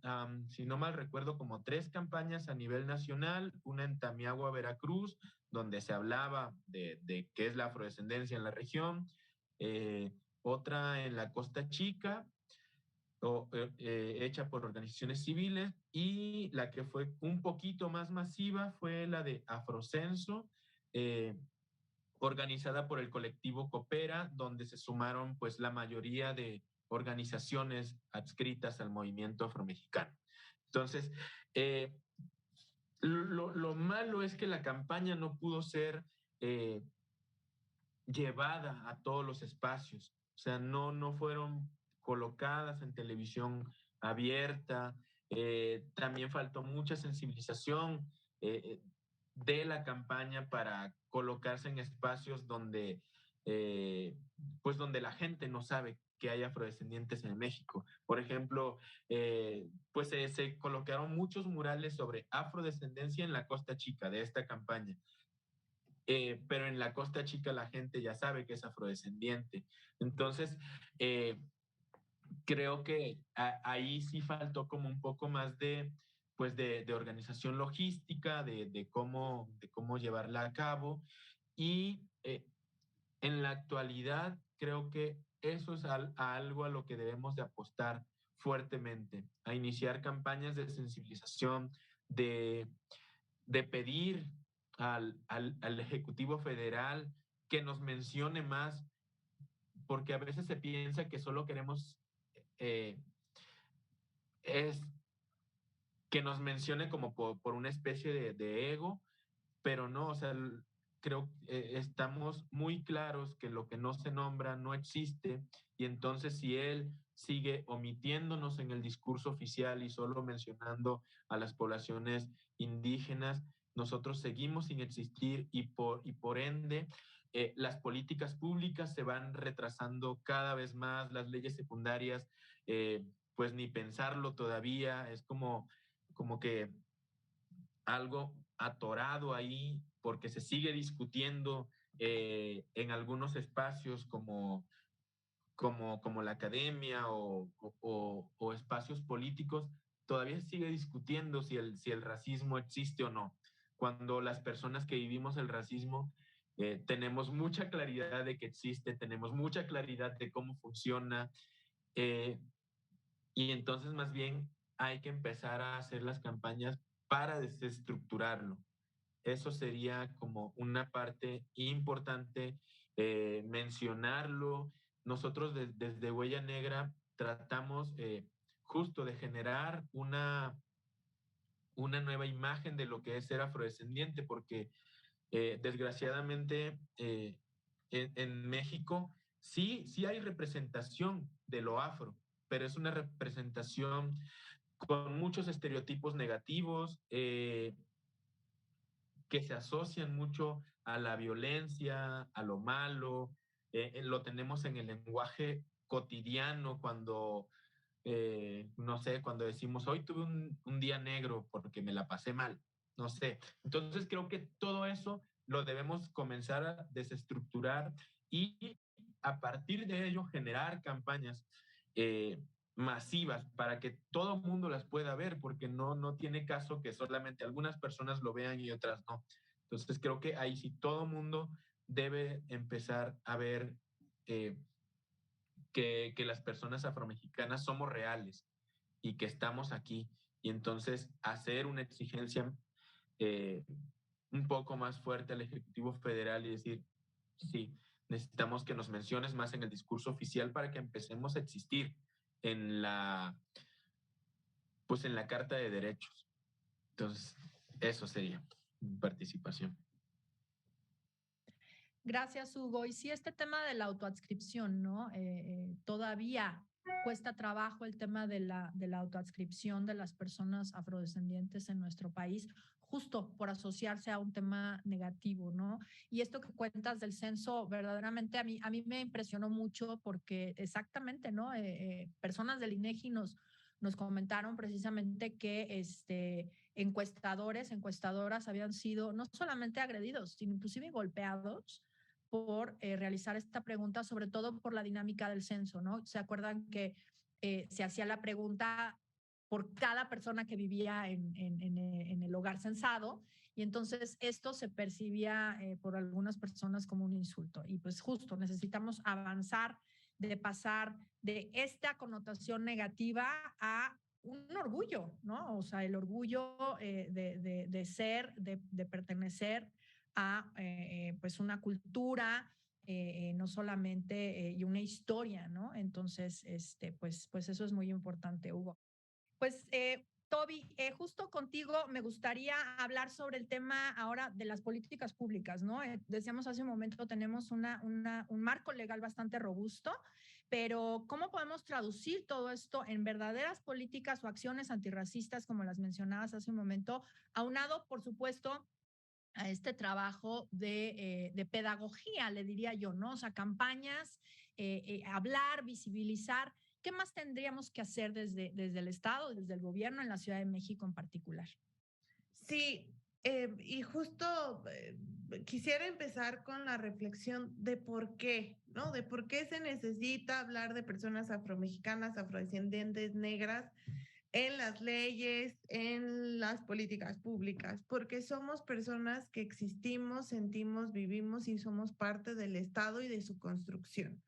si no mal recuerdo, como 3 campañas a nivel nacional, una en Tamiagua, Veracruz, donde se hablaba de qué es la afrodescendencia en la región, otra en la Costa Chica, hecha por organizaciones civiles, y la que fue un poquito más masiva fue la de Afrocenso, organizada por el colectivo Coopera, donde se sumaron pues la mayoría de organizaciones adscritas al movimiento afromexicano. Entonces, lo malo es que la campaña no pudo ser llevada a todos los espacios, o sea, no fueron colocadas en televisión abierta, también faltó mucha sensibilización de la campaña para colocarse en espacios donde, pues donde la gente no sabe que hay afrodescendientes en México. Por ejemplo, pues se colocaron muchos murales sobre afrodescendencia en la Costa Chica de esta campaña. Pero en la Costa Chica la gente ya sabe que es afrodescendiente. Entonces, creo que ahí sí faltó como un poco más pues de organización logística, de cómo llevarla a cabo. Y en la actualidad creo que eso es algo a lo que debemos de apostar fuertemente, a iniciar campañas de sensibilización, de pedir al Ejecutivo Federal que nos mencione más porque a veces se piensa que solo queremos es que nos mencione como por una especie de ego, pero no, o sea, creo que estamos muy claros que lo que no se nombra no existe, y entonces si él sigue omitiéndonos en el discurso oficial y solo mencionando a las poblaciones indígenas, nosotros seguimos sin existir y por ende las políticas públicas se van retrasando cada vez más, las leyes secundarias, pues ni pensarlo todavía, es como que algo atorado ahí porque se sigue discutiendo en algunos espacios como la academia o espacios políticos, todavía se sigue discutiendo si el racismo existe o no. Cuando las personas que vivimos el racismo tenemos mucha claridad de que existe, tenemos mucha claridad de cómo funciona, eh, y entonces más bien hay que empezar a hacer las campañas para desestructurarlo. Eso sería como una parte importante, mencionarlo. Nosotros desde Huella Negra tratamos justo de generar una nueva imagen de lo que es ser afrodescendiente, porque desgraciadamente en México sí hay representación de lo afro, pero es una representación con muchos estereotipos negativos, que se asocian mucho a la violencia, a lo malo. Lo tenemos en el lenguaje cotidiano cuando, no sé, cuando decimos, hoy tuve un día negro porque me la pasé mal, no sé. Entonces creo que todo eso lo debemos comenzar a desestructurar y a partir de ello generar campañas eh, masivas para que todo el mundo las pueda ver, porque no tiene caso que solamente algunas personas lo vean y otras no. Entonces creo que ahí sí todo el mundo debe empezar a ver eh, que las personas afromexicanas somos reales y que estamos aquí. Y entonces hacer una exigencia eh, un poco más fuerte al Ejecutivo Federal y decir, sí, necesitamos que nos menciones más en el discurso oficial para que empecemos a existir en pues en la Carta de Derechos. Entonces, eso sería mi participación. Gracias, Hugo. Y sí, este tema de la autoadscripción, ¿no? Todavía cuesta trabajo el tema de la autoadscripción de las personas afrodescendientes en nuestro país, justo por asociarse a un tema negativo, ¿no? Y esto que cuentas del censo, verdaderamente a mí me impresionó mucho porque exactamente, ¿no? Personas del INEGI nos comentaron precisamente que encuestadoras habían sido no solamente agredidos, sino inclusive golpeados por realizar esta pregunta, sobre todo por la dinámica del censo, ¿no? ¿Se acuerdan que se hacía la pregunta por cada persona que vivía en el hogar censado? Y entonces esto se percibía por algunas personas como un insulto. Y pues justo necesitamos avanzar de pasar de esta connotación negativa a un orgullo, ¿no? O sea, el orgullo de ser, de pertenecer a pues una cultura, no solamente, y una historia, ¿no? Entonces, pues eso es muy importante, Hugo. Pues, Toby, justo contigo me gustaría hablar sobre el tema ahora de las políticas públicas, ¿no? Decíamos hace un momento, tenemos un marco legal bastante robusto, pero ¿cómo podemos traducir todo esto en verdaderas políticas o acciones antirracistas, como las mencionabas hace un momento, aunado, por supuesto, a este trabajo de pedagogía, le diría yo, ¿no? O sea, campañas, hablar, visibilizar. ¿Qué más tendríamos que hacer desde el Estado, desde el gobierno en la Ciudad de México en particular? Sí, y justo quisiera empezar con la reflexión de por qué, ¿no? De por qué se necesita hablar de personas afromexicanas, afrodescendientes, negras en las leyes, en las políticas públicas, porque somos personas que existimos, sentimos, vivimos y somos parte del Estado y de su construcción,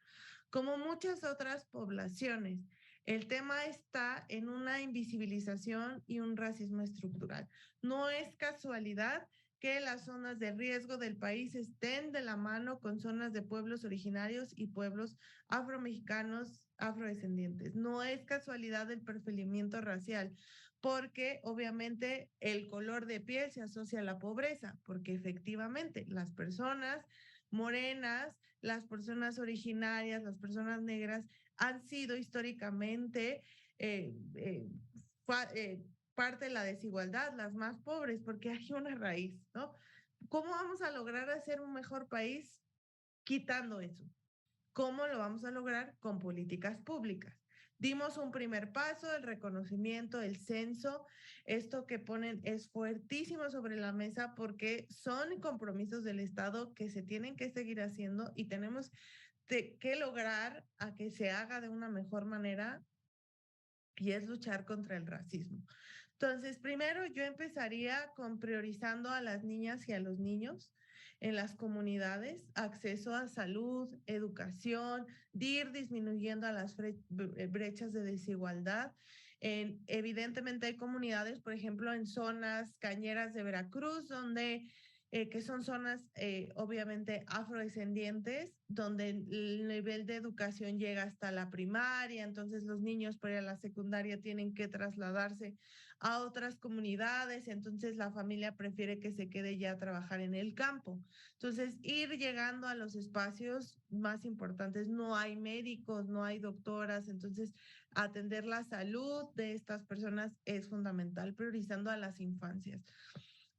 como muchas otras poblaciones. El tema está en una invisibilización y un racismo estructural. No es casualidad que las zonas de riesgo del país estén de la mano con zonas de pueblos originarios y pueblos afromexicanos, afrodescendientes. No es casualidad el perfilamiento racial, porque obviamente el color de piel se asocia a la pobreza, porque efectivamente las personas morenas, las personas originarias, las personas negras han sido históricamente eh, eh, parte de la desigualdad, las más pobres, porque hay una raíz, ¿no? ¿Cómo vamos a lograr hacer un mejor país quitando eso? ¿Cómo lo vamos a lograr? Con políticas públicas. Dimos un primer paso, el reconocimiento, el censo. Esto que ponen es fuertísimo sobre la mesa porque son compromisos del Estado que se tienen que seguir haciendo y tenemos que lograr a que se haga de una mejor manera, y es luchar contra el racismo. Entonces, primero yo empezaría con priorizando a las niñas y a los niños en las comunidades, acceso a salud, educación, de ir disminuyendo a las brechas de desigualdad. Evidentemente hay comunidades, por ejemplo, en zonas cañeras de Veracruz, donde que son zonas obviamente afrodescendientes, donde el nivel de educación llega hasta la primaria, entonces los niños para ir a la secundaria tienen que trasladarse a otras comunidades, entonces la familia prefiere que se quede ya a trabajar en el campo. Entonces, ir llegando a los espacios más importantes, no hay médicos, no hay doctoras, entonces atender la salud de estas personas es fundamental, priorizando a las infancias.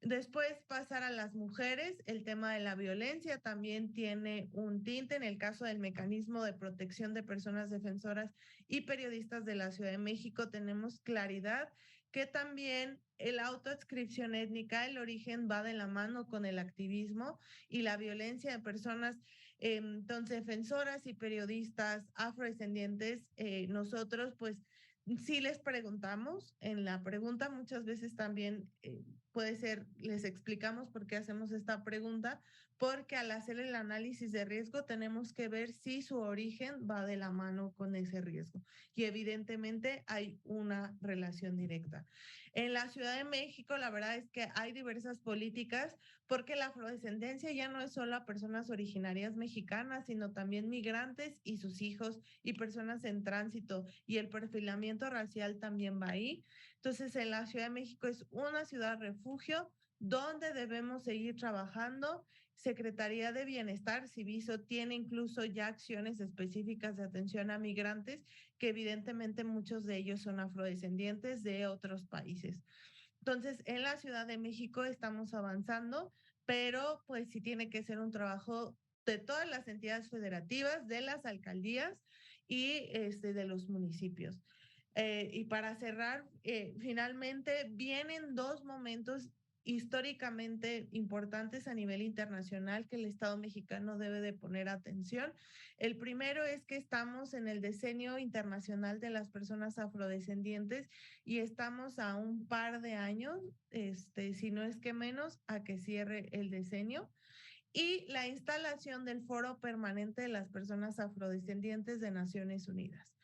Después pasar a las mujeres, el tema de la violencia también tiene un tinte en el caso del mecanismo de protección de personas defensoras y periodistas de la Ciudad de México. Tenemos claridad que también la autoadscripción étnica, el origen va de la mano con el activismo y la violencia de personas. Entonces, defensoras y periodistas afrodescendientes, nosotros pues sí les preguntamos, en la pregunta muchas veces también puede ser, les explicamos por qué hacemos esta pregunta, porque al hacer el análisis de riesgo tenemos que ver si su origen va de la mano con ese riesgo. Y evidentemente hay una relación directa. En la Ciudad de México, la verdad es que hay diversas políticas, porque la afrodescendencia ya no es solo a personas originarias mexicanas, sino también migrantes y sus hijos y personas en tránsito, y el perfilamiento racial también va ahí. Entonces, en la Ciudad de México es una ciudad refugio donde debemos seguir trabajando. Secretaría de Bienestar, Civiso, tiene incluso ya acciones específicas de atención a migrantes, que evidentemente muchos de ellos son afrodescendientes de otros países. Entonces, en la Ciudad de México estamos avanzando, pero pues sí tiene que ser un trabajo de todas las entidades federativas, de las alcaldías y de los municipios. Y para cerrar, finalmente vienen dos momentos históricamente importantes a nivel internacional que el Estado mexicano debe de poner atención. El primero es que estamos en el Decenio Internacional de las Personas Afrodescendientes y estamos a un par de años, si no es que menos, a que cierre el decenio. Y la instalación del Foro Permanente de las Personas Afrodescendientes de Naciones Unidas.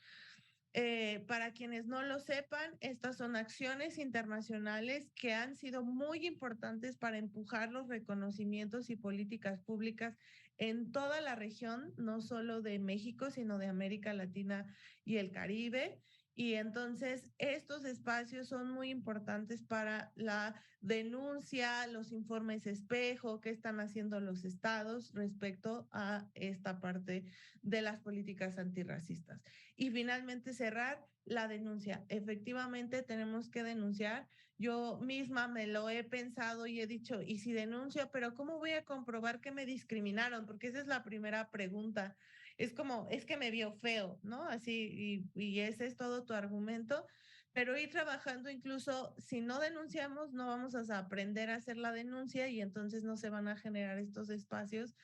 Para quienes no lo sepan, estas son acciones internacionales que han sido muy importantes para empujar los reconocimientos y políticas públicas en toda la región, no solo de México, sino de América Latina y el Caribe. Y entonces estos espacios son muy importantes para la denuncia, los informes espejo, qué están haciendo los estados respecto a esta parte de las políticas antirracistas. Y finalmente cerrar la denuncia. Efectivamente tenemos que denunciar. Yo misma me lo he pensado y he dicho, ¿y si denuncio? Pero ¿cómo voy a comprobar que me discriminaron? Porque esa es la primera pregunta. Es como, es que me vio feo, ¿no? Así, y ese es todo tu argumento. Pero ir trabajando, incluso si no denunciamos, no vamos a aprender a hacer la denuncia y entonces no se van a generar estos espacios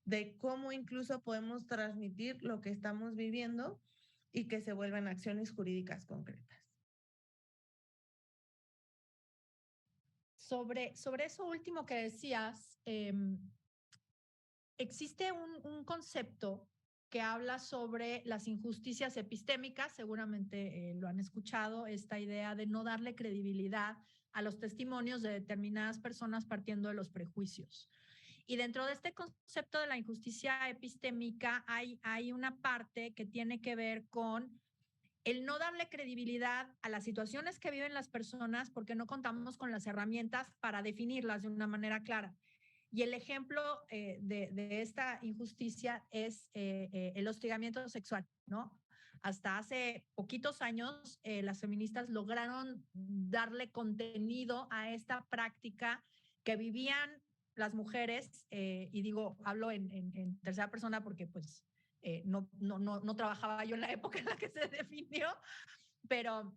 de cómo incluso podemos transmitir lo que estamos viviendo y que se vuelvan acciones jurídicas concretas. Sobre eso último que decías, existe un concepto que habla sobre las injusticias epistémicas, seguramente lo han escuchado, esta idea de no darle credibilidad a los testimonios de determinadas personas partiendo de los prejuicios. Y dentro de este concepto de la injusticia epistémica hay una parte que tiene que ver con el no darle credibilidad a las situaciones que viven las personas porque no contamos con las herramientas para definirlas de una manera clara. Y el ejemplo de esta injusticia es el hostigamiento sexual, ¿no? Hasta hace poquitos años, las feministas lograron darle contenido a esta práctica que vivían las mujeres, y digo, hablo en tercera persona porque pues no trabajaba yo en la época en la que se definió, pero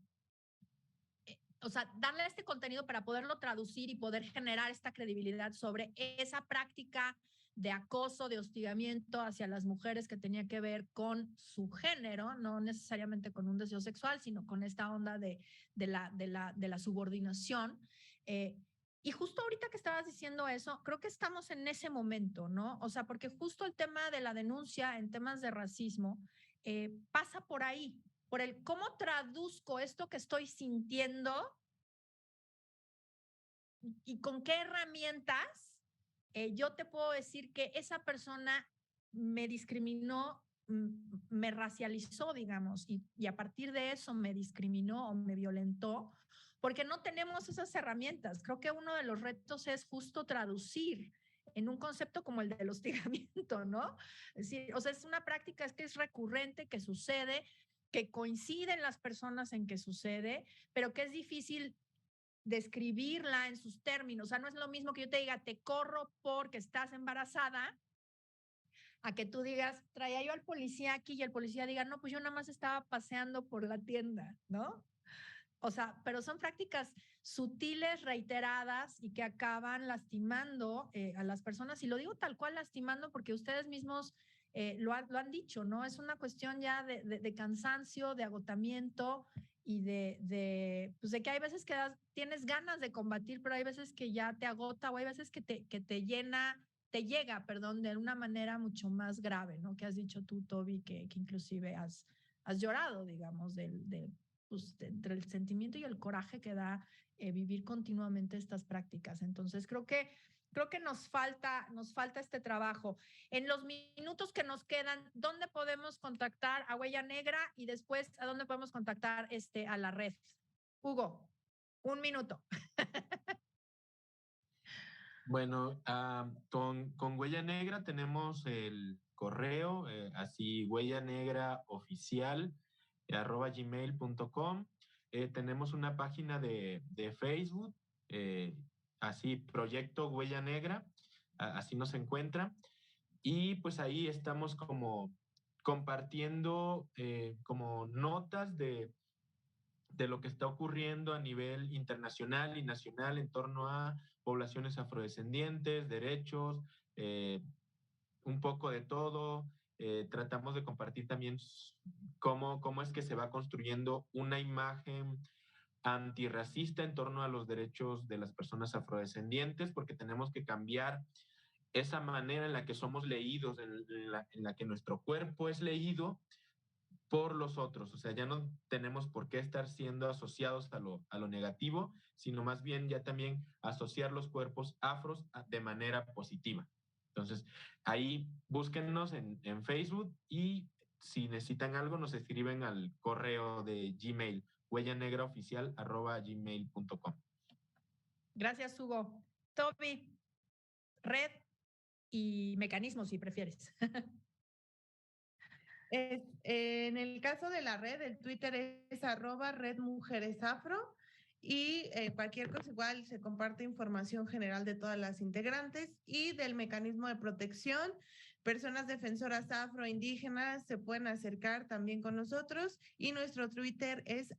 o sea, darle este contenido para poderlo traducir y poder generar esta credibilidad sobre esa práctica de acoso, de hostigamiento hacia las mujeres que tenía que ver con su género, no necesariamente con un deseo sexual, sino con esta onda de la subordinación. Y justo ahorita que estabas diciendo eso, creo que estamos en ese momento, ¿no? O sea, porque justo el tema de la denuncia en temas de racismo pasa por ahí, por el cómo traduzco esto que estoy sintiendo y con qué herramientas yo te puedo decir que esa persona me discriminó, me racializó, digamos, y a partir de eso me discriminó o me violentó, porque no tenemos esas herramientas. Creo que uno de los retos es justo traducir en un concepto como el del hostigamiento, ¿no? Es decir, o sea, es una práctica que es recurrente, que sucede, que coinciden las personas en que sucede, pero que es difícil describirla en sus términos. O sea, no es lo mismo que yo te diga, te corro porque estás embarazada, a que tú digas, traía yo al policía aquí y el policía diga, no, pues yo nada más estaba paseando por la tienda, ¿no? O sea, pero son prácticas sutiles, reiteradas y que acaban lastimando a las personas. Y lo digo tal cual lastimando porque ustedes mismos lo han dicho, ¿no? Es una cuestión ya de cansancio, de agotamiento y pues de que hay veces que tienes ganas de combatir, pero hay veces que ya te agota o hay veces que te llega, perdón, de una manera mucho más grave, ¿no? Que has dicho tú, Toby, que inclusive has llorado, digamos, pues, entre el sentimiento y el coraje que da vivir continuamente estas prácticas. Entonces, creo que nos falta este trabajo. En los minutos que nos quedan, ¿dónde podemos contactar a Huella Negra y después a dónde podemos contactar a la red? Hugo, un minuto. Bueno, con Huella Negra tenemos el correo, así huellanegraoficial@gmail.com. Tenemos una página de Facebook, así Proyecto Huella Negra, así nos encuentra. Y pues ahí estamos como compartiendo como notas de lo que está ocurriendo a nivel internacional y nacional en torno a poblaciones afrodescendientes, derechos, un poco de todo. Tratamos de compartir también cómo es que se va construyendo una imagen antirracista en torno a los derechos de las personas afrodescendientes, porque tenemos que cambiar esa manera en la que somos leídos, en la que nuestro cuerpo es leído por los otros. O sea, ya no tenemos por qué estar siendo asociados a lo negativo, sino más bien ya también asociar los cuerpos afros de manera positiva. Entonces, ahí búsquennos en Facebook y si necesitan algo nos escriben al correo de Gmail, huellanegraoficial@gmail.com. Gracias, Hugo. Toby, red y mecanismos, si prefieres. En el caso de la red, el Twitter es @redmujeresafro y cualquier cosa igual se comparte información general de todas las integrantes y del mecanismo de protección. Personas defensoras afroindígenas se pueden acercar también con nosotros y nuestro Twitter es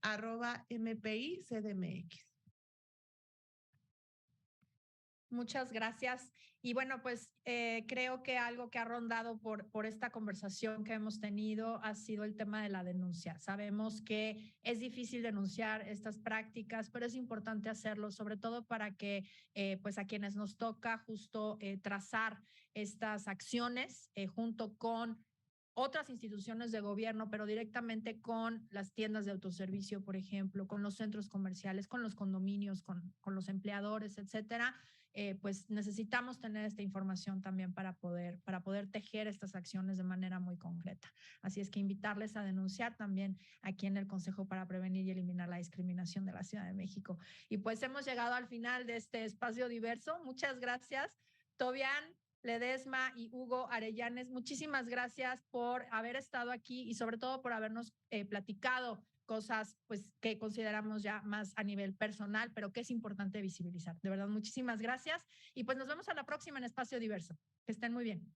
@MPICDMX. Muchas gracias. Y bueno, pues creo que algo que ha rondado por esta conversación que hemos tenido ha sido el tema de la denuncia. Sabemos que es difícil denunciar estas prácticas, pero es importante hacerlo, sobre todo para que pues a quienes nos toca justo trazar estas acciones junto con otras instituciones de gobierno, pero directamente con las tiendas de autoservicio, por ejemplo, con los centros comerciales, con los condominios, con los empleadores, etcétera, pues necesitamos tener esta información también para poder tejer estas acciones de manera muy concreta. Así es que invitarles a denunciar también aquí en el Consejo para Prevenir y Eliminar la Discriminación de la Ciudad de México. Y pues hemos llegado al final de este espacio diverso. Muchas gracias, Tobián Ledesma y Hugo Arellanes. Muchísimas gracias por haber estado aquí y sobre todo por habernos platicado cosas pues que consideramos ya más a nivel personal, pero que es importante visibilizar. De verdad, muchísimas gracias y pues nos vemos a la próxima en Espacio Diverso. Que estén muy bien.